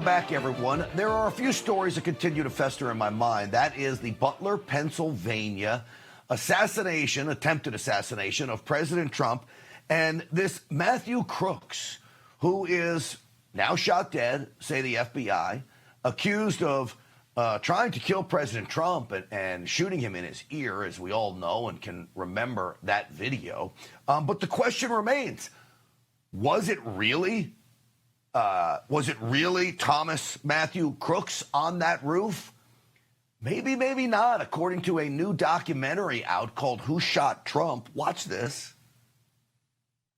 back, everyone. There are a few stories that continue to fester in my mind. That is the Butler, Pennsylvania attempted assassination of President Trump, and this Matthew Crooks, who is now shot dead, say the FBI, accused of trying to kill President Trump and shooting him in his ear, as we all know and can remember that video. But the question remains, was it really Thomas Matthew Crooks on that roof? Maybe, maybe not, according to a new documentary out called Who Shot Trump? Watch this.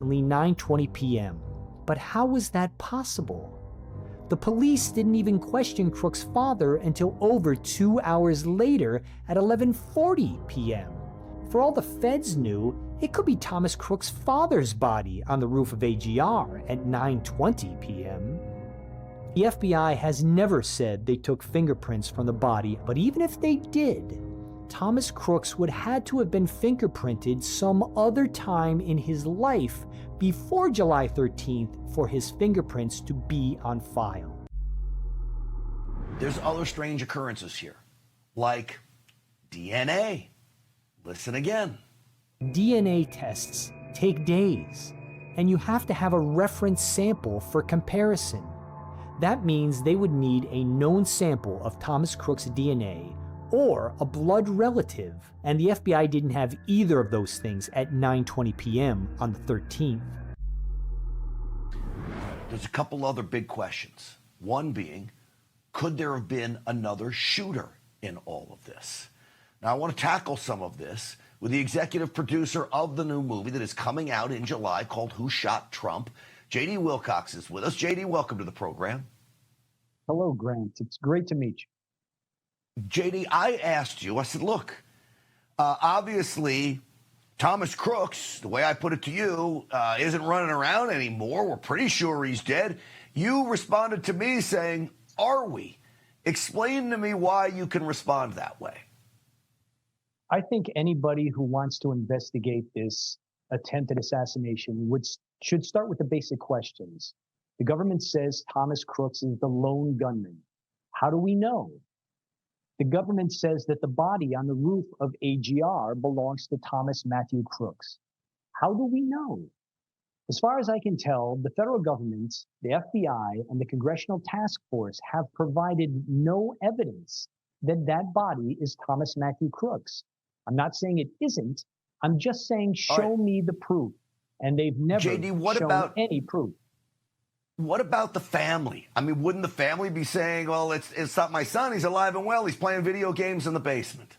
Only 9:20 p.m. But how was that possible? The police didn't even question Crooks' father until over 2 hours later at 11:40 p.m. For all the feds knew, it could be Thomas Crooks' father's body on the roof of AGR at 9:20 p.m. The FBI has never said they took fingerprints from the body, but even if they did, Thomas Crooks would had to have been fingerprinted some other time in his life before July 13th for his fingerprints to be on file. There's other strange occurrences here, like DNA. Listen again. DNA tests take days, and you have to have a reference sample for comparison. That means they would need a known sample of Thomas Crooks' DNA or a blood relative, and the FBI didn't have either of those things at 9:20 p.m. on the 13th. There's a couple other big questions. One being, could there have been another shooter in all of this? Now, I want to tackle some of this with the executive producer of the new movie that is coming out in July called Who Shot Trump? J.D. Wilcox is with us. J.D., welcome to the program. Hello, Grant. It's great to meet you. J.D., I asked you, I said, look, obviously, Thomas Crooks, the way I put it to you, isn't running around anymore. We're pretty sure he's dead. You responded to me saying, are we? Explain to me why you can respond that way. I think anybody who wants to investigate this attempted assassination should start with the basic questions. The government says Thomas Crooks is the lone gunman. How do we know? The government says that the body on the roof of AGR belongs to Thomas Matthew Crooks. How do we know? As far as I can tell, the federal government, the FBI, and the Congressional Task Force have provided no evidence that that body is Thomas Matthew Crooks. I'm not saying it isn't. I'm just saying, show me the proof. And they've never shown any proof. What about the family? I mean, wouldn't the family be saying, well, it's not my son. He's alive and well. He's playing video games in the basement.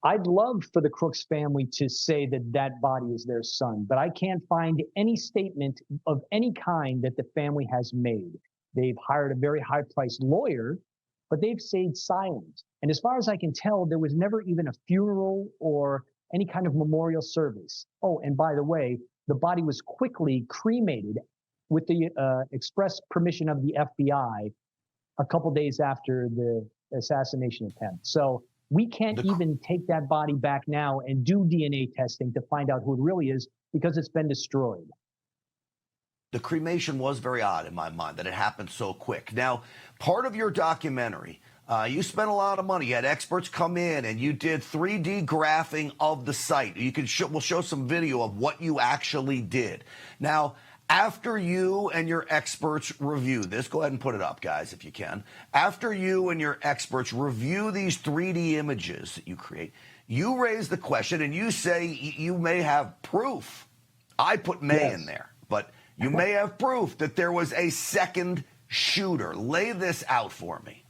I'd love for the Crooks family to say that that body is their son, but I can't find any statement of any kind that the family has made. They've hired a very high-priced lawyer, but they've stayed silent. And as far as I can tell, there was never even a funeral or any kind of memorial service. Oh, and by the way, the body was quickly cremated with the express permission of the FBI a couple days after the assassination attempt. So we can't even take that body back now and do DNA testing to find out who it really is because it's been destroyed. The cremation was very odd in my mind that it happened so quick. Now, part of your documentary, you spent a lot of money. You had experts come in and you did 3D graphing of the site. We'll show some video of what you actually did. Now, after you and your experts review this, go ahead and put it up, guys, if you can. After you and your experts review these 3D images that you create, you raise the question and you say you may have proof. I put may in there, but you may have proof that there was a second shooter. Lay this out for me.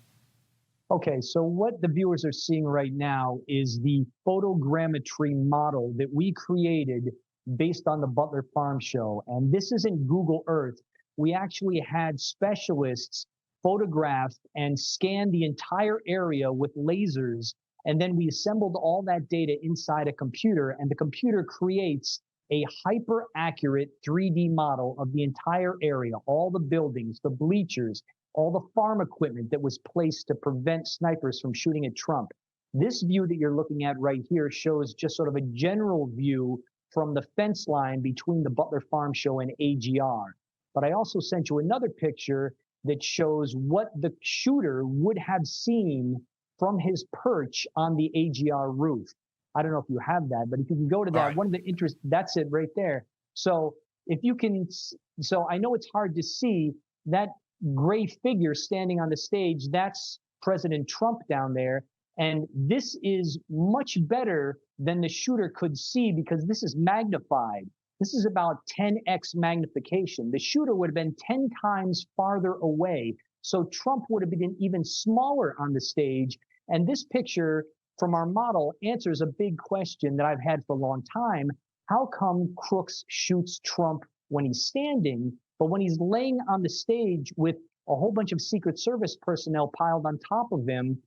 Okay, so what the viewers are seeing right now is the photogrammetry model that we created based on the Butler Farm Show. And this isn't Google Earth. We actually had specialists photograph and scan the entire area with lasers. And then we assembled all that data inside a computer, and the computer creates a hyper accurate 3D model of the entire area, all the buildings, the bleachers, all the farm equipment that was placed to prevent snipers from shooting at Trump. This view that you're looking at right here shows just sort of a general view from the fence line between the Butler Farm Show and AGR. But I also sent you another picture that shows what the shooter would have seen from his perch on the AGR roof. I don't know if you have that, but if you can go to that, right. one of the interest, that's it right there. So if you can, so I know it's hard to see that gray figure standing on the stage. That's President Trump down there. And this is much better than the shooter could see because this is magnified. This is about 10x magnification. The shooter would have been 10 times farther away. So Trump would have been even smaller on the stage. And this picture from our model answers a big question that I've had for a long time. How come Crooks shoots Trump when he's standing, but when he's laying on the stage with a whole bunch of Secret Service personnel piled on top of him,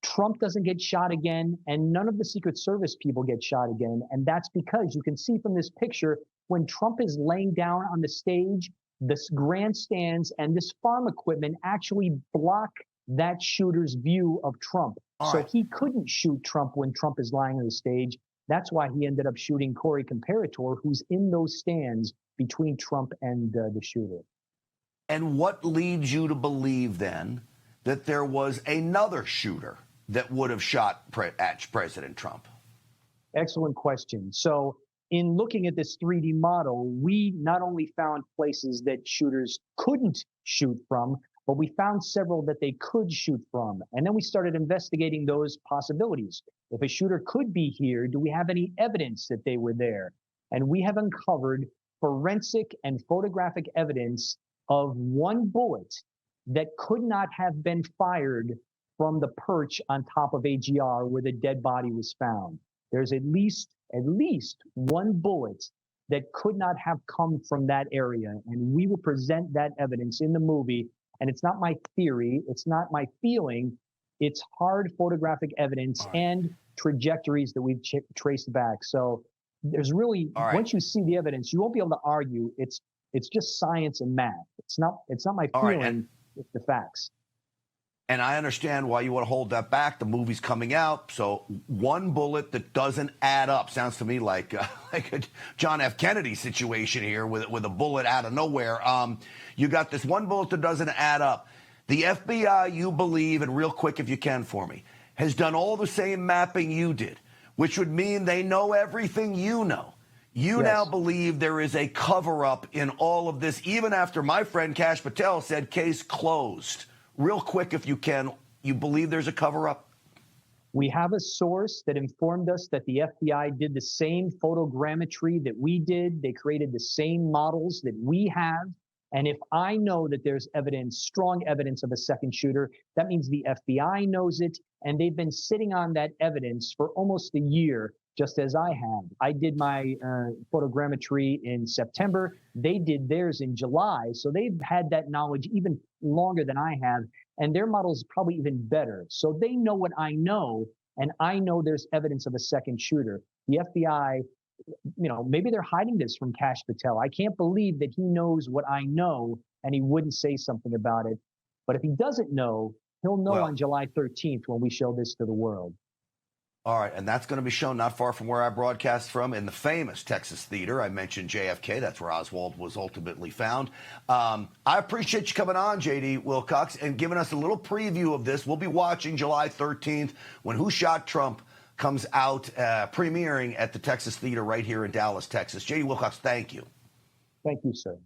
Trump doesn't get shot again, and none of the Secret Service people get shot again. And that's because you can see from this picture, when Trump is laying down on the stage, this grandstands and this farm equipment actually block that shooter's view of Trump. All So right. he couldn't shoot Trump when Trump is lying on the stage. That's why he ended up shooting Corey Comparator, who's in those stands between Trump and the shooter. And what leads you to believe then that there was another shooter that would have shot at President Trump? Excellent question. So in looking at this 3D model, we not only found places that shooters couldn't shoot from, but we found several that they could shoot from. And then we started investigating those possibilities. If a shooter could be here, do we have any evidence that they were there? And we have uncovered forensic and photographic evidence of one bullet that could not have been fired from the perch on top of AGR where the dead body was found. There's at least one bullet that could not have come from that area. And we will present that evidence in the movie. And it's not my theory. It's not my feeling. It's hard photographic evidence and trajectories that we've traced back. So there's really, once you see the evidence, you won't be able to argue. It's just science and math. It's not my feeling. It's the facts. And I understand why you want to hold that back. The movie's coming out, so one bullet that doesn't add up sounds to me like a John F. Kennedy situation here with a bullet out of nowhere. You got this one bullet that doesn't add up. The FBI, you believe, and real quick if you can for me, has done all the same mapping you did, which would mean they know everything you know. You now believe there is a cover-up in all of this, even after my friend Kash Patel said case closed. Real quick, if you can, you believe there's a cover-up? We have a source that informed us that the FBI did the same photogrammetry that we did. They created the same models that we have. And if I know that there's evidence, strong evidence of a second shooter, that means the FBI knows it. And they've been sitting on that evidence for almost a year, just as I have. I did my photogrammetry in September. They did theirs in July. So they've had that knowledge even longer than I have. And their model is probably even better. So they know what I know. And I know there's evidence of a second shooter. The FBI, maybe they're hiding this from Kash Patel. I can't believe that he knows what I know and he wouldn't say something about it. But if he doesn't know, he'll know on July 13th when we show this to the world. All right, and that's going to be shown not far from where I broadcast from in the famous Texas Theater. I mentioned JFK. That's where Oswald was ultimately found. I appreciate you coming on, J.D. Wilcox, and giving us a little preview of this. We'll be watching July 13th when Who Shot Trump comes out, premiering at the Texas Theater right here in Dallas, Texas. J.D. Wilcox, thank you. Thank you, sir.